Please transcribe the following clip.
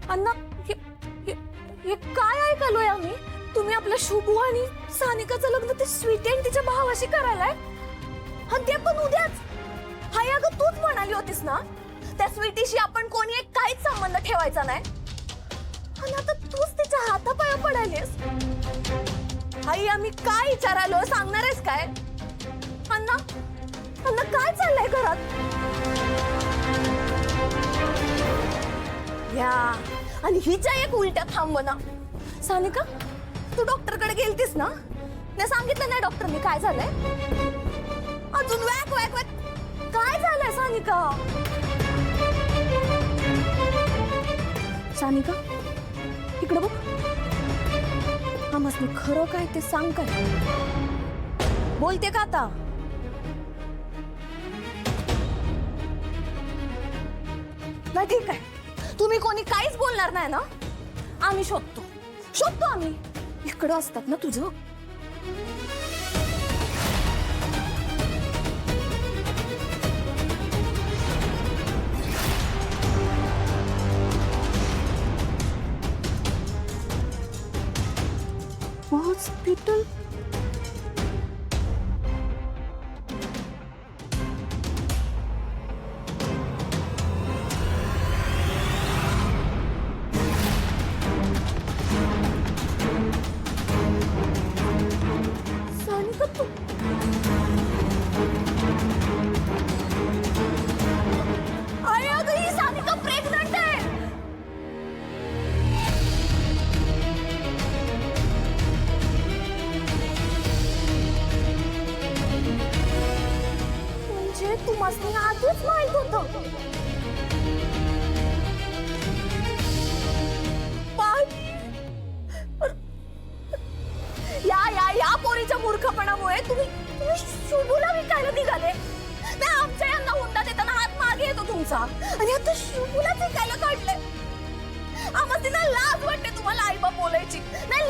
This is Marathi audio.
अण्णा हे काय ऐकलोय आम्ही? तुम्ही आपल्या शुभू आणि सानिकाचं लग्न ते स्वीटी आणि तिच्या भावाशी करायलाय आणि ते पण उद्याच. हाय अगं तूच म्हणाली होतीस ना त्या स्वीटीशी आपण कोणी एक काहीच संबंध ठेवायचा नाही आणि आता तूच तिच्या हातापाया पडायलीस. आई आम्ही काय विचारालो सांगणार आहेस काय? अण्णा अण्णा काय चाललंय घरात? या आणि हिच्या एक उलट्या थांबना. सानिका तू डॉक्टरकडे गेलतीस ना? नाही सांगितलं नाही डॉक्टरनी काय झालंय? अजून वॅक वॅक वॅक काय झालंय सानिका? सानिका इकडे बघ. आम्हाला खरं काय ते सांग काय? बोलते का आता? नाही ठीक आहे. तुम्ही कोणी काहीच बोलणार नाही ना? आम्ही शोधतो आम्ही. इकडं असतात ना तुझं. हॉस्पिटल सानिका तू अरे अगं ही सानिका प्रेग्नंट आहे. म्हणजे तुम्हाला आधीच माहित होतं? या पोरीच्या मूर्खपणामुळे तुम्ही शुभूला विकायला निघाले. नाही आमच्या यांना हुंडा देताना हात मागे येतो तुमचा आणि आता शुभूलाच विकायला काढलंय. आम्हाला तिला लाज वाटते तुम्हाला आई बाप बोलायची. नाही